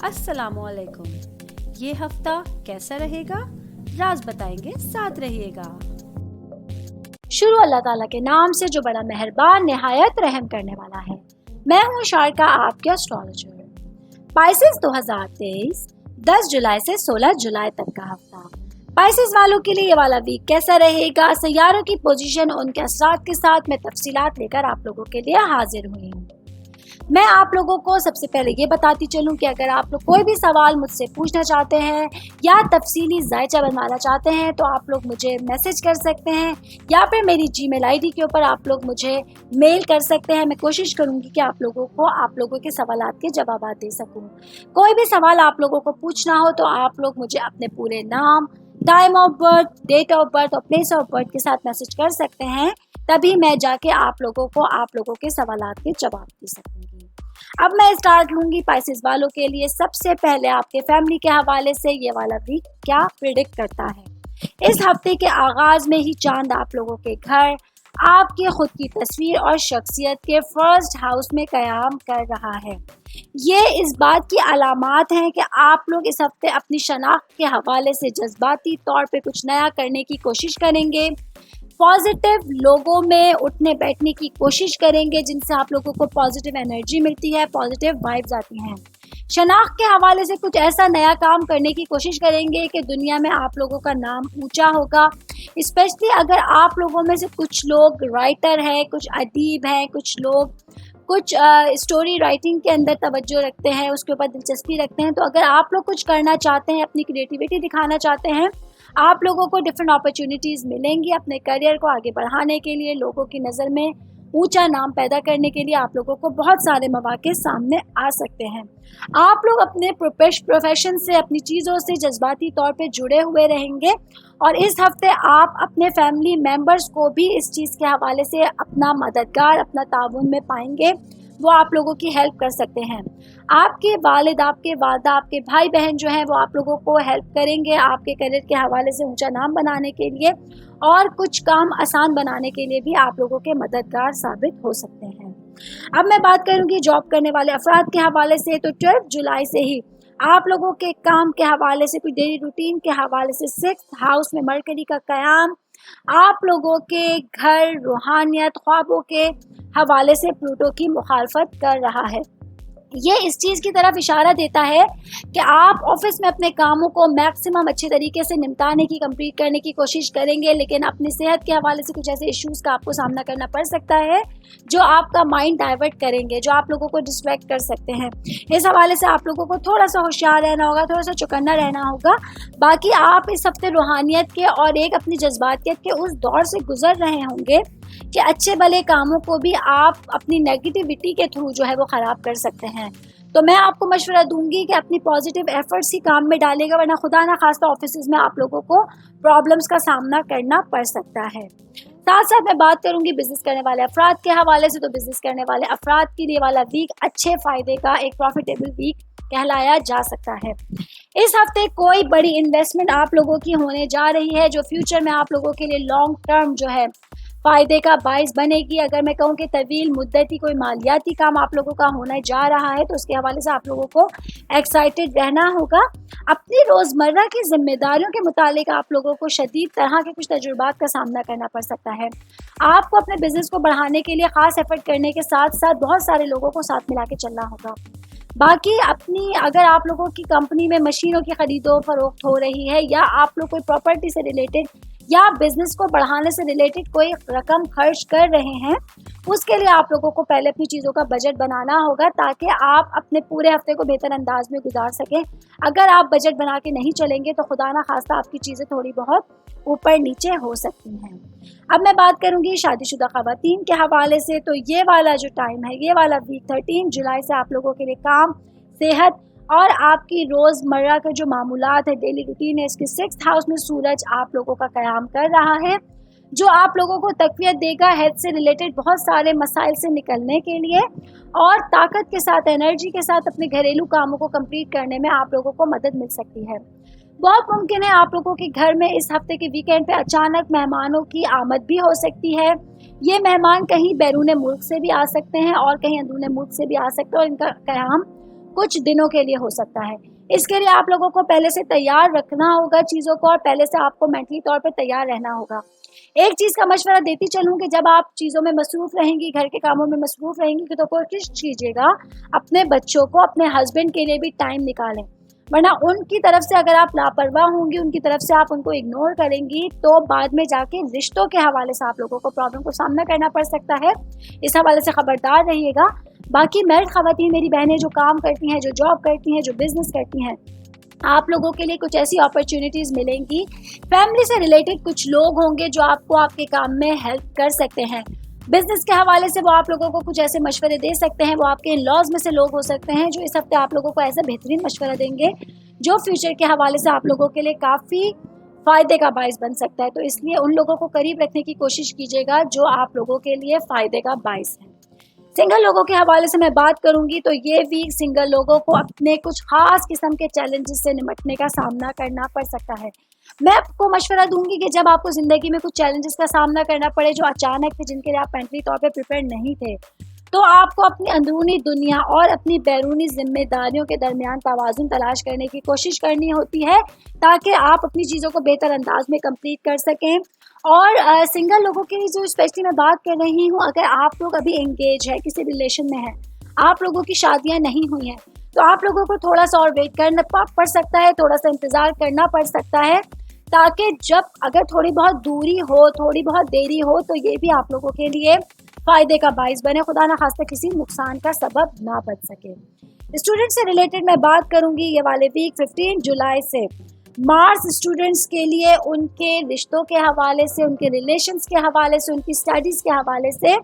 अस्सलाम वालेकुम। ये हफ्ता कैसा रहेगा, राज बताएंगे, साथ रहिएगा। शुरू अल्लाह ताला के नाम से जो बड़ा मेहरबान निहायत रहम करने वाला है। मैं हूँ शारका, आपके एस्ट्रोलॉजर। पाइसेस 2023 10 जुलाई से 16 जुलाई तक का हफ्ता। पाइसेस वालों के लिए ये वाला वीक कैसा रहेगा, सैयारों की पोजीशन, उनके असरात के साथ मैं तफसीलात लेकर आप लोगों के लिए हाजिर हुई हूँ। मैं आप लोगों को सबसे पहले ये बताती चलूं कि अगर आप लोग कोई भी सवाल मुझसे पूछना चाहते हैं या तफसीली जायचा बनवाना चाहते हैं तो आप लोग मुझे मैसेज कर सकते हैं या फिर मेरी जीमेल आईडी के ऊपर आप लोग मुझे मेल कर सकते हैं। मैं कोशिश करूंगी कि आप लोगों के सवालात के जवाब दे सकूं। कोई भी सवाल आप लोगों को पूछना हो तो आप लोग मुझे अपने पूरे नाम, time of birth, date of birth और प्लेस ऑफ बर्थ के साथ मैसेज कर सकते हैं, तभी मैं जाके आप लोगों के सवालात के जवाब दे सकूंगी। अब मैं स्टार्ट लूंगी पाइसेस वालों के लिए। सबसे पहले आपके फैमिली के हवाले से ये वाला वीक क्या प्रिडिक्ट करता है। इस हफ्ते के आगाज में ही चांद आप लोगों के घर, आपकी खुद की तस्वीर और शख्सियत के फर्स्ट हाउस में कयाम कर रहा है। ये इस बात की अलामात हैं कि आप लोग इस हफ्ते अपनी शनाख्त के हवाले से जज्बाती तौर पे कुछ नया करने की कोशिश करेंगे। पॉजिटिव लोगों में उठने बैठने की कोशिश करेंगे जिनसे आप लोगों को पॉजिटिव एनर्जी मिलती है, पॉजिटिव वाइब्स आती हैं। शनाख्त के हवाले से कुछ ऐसा नया काम करने की कोशिश करेंगे कि दुनिया में आप लोगों का नाम ऊंचा होगा। स्पेशली अगर आप लोगों में से कुछ लोग राइटर हैं, कुछ अदीब हैं, कुछ लोग स्टोरी राइटिंग के अंदर तवज्जो रखते हैं, उसके ऊपर दिलचस्पी रखते हैं, तो अगर आप लोग कुछ करना चाहते हैं, अपनी क्रिएटिविटी दिखाना चाहते हैं, आप लोगों को डिफरेंट अपॉर्चुनिटीज़ मिलेंगी अपने करियर को आगे बढ़ाने के लिए, लोगों की नज़र में ऊंचा नाम पैदा करने के लिए आप लोगों को बहुत सारे मौके सामने आ सकते हैं। आप लोग अपने प्रोफेशन से, अपनी चीज़ों से जज्बाती तौर पे जुड़े हुए रहेंगे और इस हफ्ते आप अपने फैमिली मेम्बर्स को भी इस चीज़ के हवाले से अपना मददगार, अपना ताउन में पाएंगे। वो आप लोगों की हेल्प कर सकते हैं। आपके वालिद, आपके वालदा, आपके भाई बहन जो हैं वो आप लोगों को हेल्प करेंगे आपके करियर के हवाले से ऊंचा नाम बनाने के लिए और कुछ काम आसान बनाने के लिए भी आप लोगों के मददगार साबित हो सकते हैं। अब मैं बात करूंगी जॉब करने वाले अफराद के हवाले से। तो 12 जुलाई से ही आप लोगों के काम के हवाले से, कुछ डेली रूटीन के हवाले से 6th हाउस में मरकरी का कयाम आप लोगों के घर, रूहानियत, ख्वाबों के हवाले से प्लूटो की मुखालफत कर रहा है। ये इस चीज़ की तरफ इशारा देता है कि आप ऑफिस में अपने कामों को मैक्सिमम अच्छे तरीके से निपटाने की, कंप्लीट करने की कोशिश करेंगे, लेकिन अपनी सेहत के हवाले से कुछ ऐसे इश्यूज़ का आपको सामना करना पड़ सकता है जो आपका माइंड डाइवर्ट करेंगे, जो आप लोगों को डिस्ट्रैक्ट कर सकते हैं। इस हवाले से आप लोगों को थोड़ा सा होशियार रहना होगा, थोड़ा सा चौकन्ना रहना होगा। बाकी आप इस हफ्ते रूहानियत के और एक अपनी जज्बातियत के उस दौर से गुजर रहे होंगे कि अच्छे भले कामों को भी आप अपनी नेगेटिविटी के थ्रू जो है वो ख़राब कर सकते हैं। तो मैं आपको मशवरा दूंगी कि अपनी पॉजिटिव एफर्ट्स ही काम में डालेगा, वरना खुदा ना खास्ता ऑफिस में आप लोगों को प्रॉब्लम्स का सामना करना पड़ सकता है। साथ साथ मैं बात करूंगी बिजनेस करने वाले अफराद के हवाले से। तो बिजनेस करने वाले अफराद के लिए वाला वीक अच्छे फ़ायदे का एक प्रॉफिटेबल वीक कहलाया जा सकता है। इस हफ्ते कोई बड़ी इन्वेस्टमेंट आप लोगों की होने जा रही है जो फ्यूचर में आप लोगों के लिए लॉन्ग टर्म जो है फ़ायदे का बाइस बनेगी। अगर मैं कहूँ कि तवील मुद्दती कोई मालियाती काम आप लोगों का होने जा रहा है तो उसके हवाले से आप लोगों को एक्साइटेड रहना होगा। अपनी रोज़मर्रा की जिम्मेदारियों के मुतालिक आप लोगों को शदीद तरह के कुछ तजुर्बात का सामना करना पड़ सकता है। आपको अपने बिजनेस को बढ़ाने के लिए ख़ास एफर्ट करने के साथ साथ बहुत सारे लोगों को साथ मिला के चलना होगा। बाकी अगर आप लोगों की कंपनी में मशीनों की खरीदो फरोख्त हो रही है या आप लोग कोई प्रॉपर्टी से रिलेटेड या बिजनेस को बढ़ाने से रिलेटेड कोई रकम खर्च कर रहे हैं, उसके लिए आप लोगों को पहले अपनी चीज़ों का बजट बनाना होगा ताकि आप अपने पूरे हफ्ते को बेहतर अंदाज में गुजार सकें। अगर आप बजट बना के नहीं चलेंगे तो खुदा ना खास्ता आपकी चीज़ें थोड़ी बहुत ऊपर नीचे हो सकती हैं। अब मैं बात करूंगी शादीशुदा ख़वातीन के हवाले से। तो ये वाला जो टाइम है, ये वाला वीक 13 जुलाई से आप लोगों के लिए काम, सेहत और आपकी रोज़मर्रा के जो मामूलात है, डेली रूटीन है, इसके 6th हाउस में सूरज आप लोगों का कयाम कर रहा है जो आप लोगों को तक़वियत देगा हेल्थ से रिलेटेड बहुत सारे मसाइल से निकलने के लिए और ताकत के साथ, एनर्जी के साथ अपने घरेलू कामों को कंप्लीट करने में आप लोगों को मदद मिल सकती है। बहुत मुमकिन है आप लोगों के घर में इस हफ्ते के वीकेंड पे अचानक मेहमानों की आमद भी हो सकती है। ये मेहमान कहीं बैरून मुल्क से भी आ सकते हैं और कहीं अंदरून मुल्क से भी आ सकते हैं और इनका क़याम कुछ दिनों के लिए हो सकता है। इसके लिए आप लोगों को पहले से तैयार रखना होगा चीज़ों को, और पहले से आपको मेंटली तौर पे तैयार रहना होगा। एक चीज़ का मशवरा देती चलूँ कि जब आप चीज़ों में मसरूफ़ रहेंगी, घर के कामों में मसरूफ़ रहेंगी, तो कोशिश कीजिएगा अपने बच्चों को, अपने हस्बैंड के लिए भी टाइम निकालें, वरना उनकी तरफ से अगर आप लापरवाह होंगी, उनकी तरफ से आप उनको इग्नोर करेंगी, तो बाद में जाके रिश्तों के हवाले से आप लोगों को प्रॉब्लम को सामना करना पड़ सकता है। इस हवाले से खबरदार रहिएगा। बाकी मैरिड ख़वातीन मेरी बहनें जो काम करती हैं, जो जॉब करती हैं, जो बिज़नेस करती हैं, आप लोगों के लिए कुछ ऐसी अपॉर्चुनिटीज़ मिलेंगी। फैमिली से रिलेटेड कुछ लोग होंगे जो आपको आपके काम में हेल्प कर सकते हैं। बिजनेस के हवाले से वो आप लोगों को कुछ ऐसे मशवरे दे सकते हैं, वो आपके इन-लॉज़ में से लोग हो सकते हैं जो इस हफ्ते आप लोगों को ऐसा बेहतरीन मशवरा देंगे जो फ्यूचर के हवाले से आप लोगों के लिए काफ़ी फ़ायदे का बाइस बन सकता है। तो इसलिए उन लोगों को करीब रखने की कोशिश कीजिएगा जो आप लोगों के लिए फ़ायदे का बाइस है। सिंगल लोगों के हवाले से मैं बात करूंगी तो ये वीक सिंगल लोगों को अपने कुछ खास किस्म के चैलेंजेस से निपटने का सामना करना पड़ सकता है। मैं आपको मशवरा दूंगी कि जब आपको ज़िंदगी में कुछ चैलेंजेस का सामना करना पड़े जो अचानक थे, जिनके लिए आप मेंटली तौर पे प्रिपेयर नहीं थे, तो आपको अपनी अंदरूनी दुनिया और अपनी बैरूनी जिम्मेदारियों के दरमियान तवाज़ुन तलाश करने की कोशिश करनी होती है ताकि आप अपनी चीज़ों को बेहतर अंदाज में कंप्लीट कर सकें। और सिंगल लोगों के लिए जो स्पेशली मैं बात कर रही हूँ, अगर आप लोग अभी एंगेज है, किसी रिलेशन में हैं, आप लोगों की शादियाँ नहीं हुई हैं, तो आप लोगों को थोड़ा सा और वेट करना पड़ सकता है, थोड़ा सा इंतज़ार करना पड़ सकता है, ताकि जब अगर थोड़ी बहुत दूरी हो, थोड़ी बहुत देरी हो, तो ये भी आप लोगों के लिए फ़ायदे का बाइस बने, खुदा ना खास्ता किसी नुकसान का सबब ना बन सके। स्टूडेंट से रिलेटेड मैं बात करूंगी। ये वाले वीक 15 जुलाई से मार्च स्टूडेंट्स के लिए उनके रिश्तों के हवाले से, उनके रिलेशंस के हवाले से, उनकी स्टडीज़ के हवाले से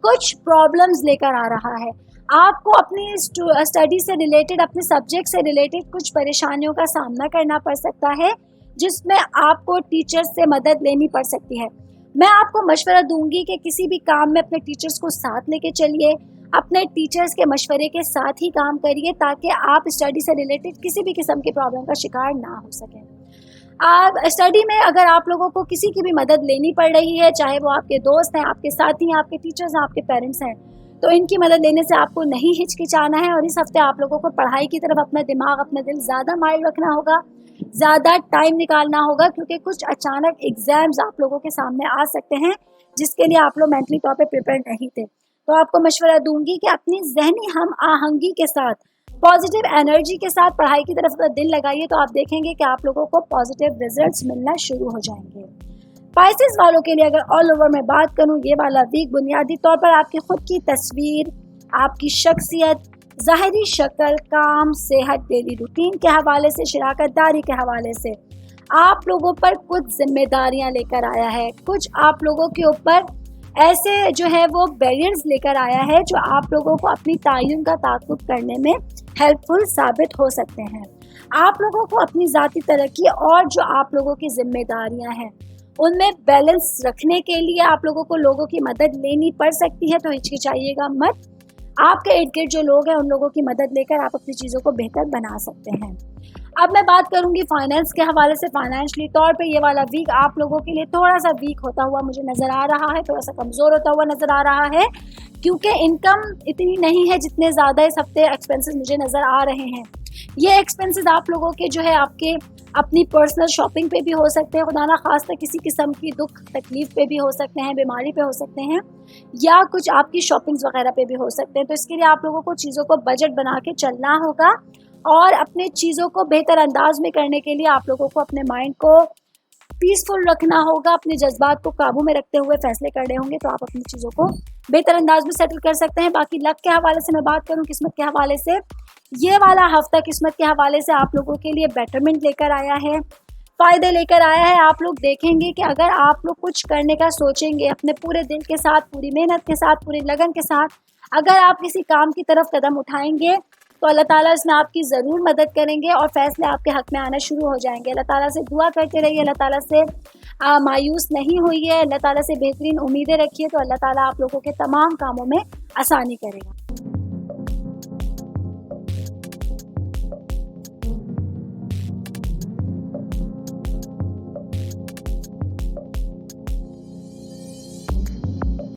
कुछ प्रॉब्लम्स लेकर आ रहा है। आपको अपनी स्टडी से रिलेटेड, अपने सब्जेक्ट से रिलेटेड कुछ परेशानियों का सामना करना पड़ सकता है, जिसमें आपको टीचर्स से मदद लेनी पड़ सकती है। मैं आपको मशवरा दूंगी कि किसी भी काम में अपने टीचर्स को साथ लेके चलिए, अपने टीचर्स के मशवरे के साथ ही काम करिए ताकि आप स्टडी से रिलेटेड किसी भी किस्म की प्रॉब्लम का शिकार ना हो सकें। आप स्टडी में अगर आप लोगों को किसी की भी मदद लेनी पड़ रही है, चाहे वो आपके दोस्त हैं, आपके साथी हैं, आपके टीचर्स हैं, आपके पेरेंट्स हैं, तो इनकी मदद लेने से आपको नहीं हिचकिचाना है। और इस हफ्ते आप लोगों को पढ़ाई की तरफ अपना दिमाग, अपना दिल ज़्यादा माइल रखना होगा, ज़्यादा टाइम निकालना होगा, क्योंकि कुछ अचानक एग्ज़ाम्स आप लोगों के सामने आ सकते हैं जिसके लिए आप लोग मेंटली तौर पे प्रिपेयर नहीं थे। तो आपको मशवरा दूंगी कि अपनी ज़हनी हम आहंगी के साथ, पॉजिटिव एनर्जी के साथ पढ़ाई की तरफ अगर दिल लगाइए तो आप देखेंगे कि आप लोगों को पॉजिटिव रिजल्ट्स मिलना शुरू हो जाएंगे। स्पाइसेस वालों के लिए अगर ऑल ओवर मैं बात करूं, ये वाला वीक बुनियादी तौर पर आपकी खुद की तस्वीर, आपकी शख्सियत, ज़ाहिरी शक्ल, काम, सेहत, डेली रूटीन के हवाले से, शराकतदारी के हवाले से आप लोगों पर कुछ जिम्मेदारियां लेकर आया है। कुछ आप लोगों के ऊपर ऐसे जो है वो बैरियर्स लेकर आया है जो आप लोगों को अपनी तयन का ताक़ुब करने में हेल्पफुल साबित हो सकते हैं। आप लोगों को अपनी ज़ाती तरक्की और जो आप लोगों की जिम्मेदारियां हैं उनमें बैलेंस रखने के लिए आप लोगों को लोगों की मदद लेनी पड़ सकती है, तो हिचकिचाइएगा मत। आपके इर्द गिर्द जो लोग हैं उन लोगों की मदद लेकर आप अपनी चीज़ों को बेहतर बना सकते हैं। अब मैं बात करूंगी फाइनेंस के हवाले से। फाइनेंशियली तौर पे ये वाला वीक आप लोगों के लिए थोड़ा सा वीक होता हुआ मुझे नज़र आ रहा है, थोड़ा सा कमज़ोर होता हुआ नज़र आ रहा है, क्योंकि इनकम इतनी नहीं है जितने ज़्यादा इस हफ्ते एक्सपेंसेस मुझे नज़र आ रहे हैं। ये एक्सपेंसेस आप लोगों के जो है आपके अपनी पर्सनल शॉपिंग पे भी हो सकते हैं, खुदा ना खास्ता किसी किस्म की दुख तकलीफ पे भी हो सकते हैं, बीमारी पे हो सकते हैं, या कुछ आपकी शॉपिंग्स वगैरह पे भी हो सकते हैं। तो इसके लिए आप लोगों को चीज़ों को बजट बना के चलना होगा और अपने चीज़ों को बेहतर अंदाज में करने के लिए आप लोगों को अपने माइंड को पीसफुल रखना होगा, अपने जज्बात को काबू में रखते हुए फैसले करने होंगे, तो आप अपनी चीज़ों को बेहतर अंदाज में सेटल कर सकते हैं। बाकी लक के हवाले से मैं बात करूं, किस्मत के हवाले से, ये वाला हफ्ता किस्मत के हवाले से आप लोगों के लिए बेटरमेंट लेकर आया है, फ़ायदे लेकर आया है। आप लोग देखेंगे कि अगर आप लोग कुछ करने का सोचेंगे अपने पूरे दिल के साथ, पूरी मेहनत के साथ, पूरी लगन के साथ, अगर आप किसी काम की तरफ कदम उठाएंगे तो अल्लाह ताला इसमें आपकी ज़रूर मदद करेंगे और फैसले आपके हक़ में आना शुरू हो जाएंगे। अल्लाह ताला से दुआ करते रहिए, अल्लाह ताला से मायूस नहीं होइए, अल्लाह ताला से बेहतरीन उम्मीदें रखिए, तो अल्लाह ताला आप लोगों के तमाम कामों में आसानी करेगा।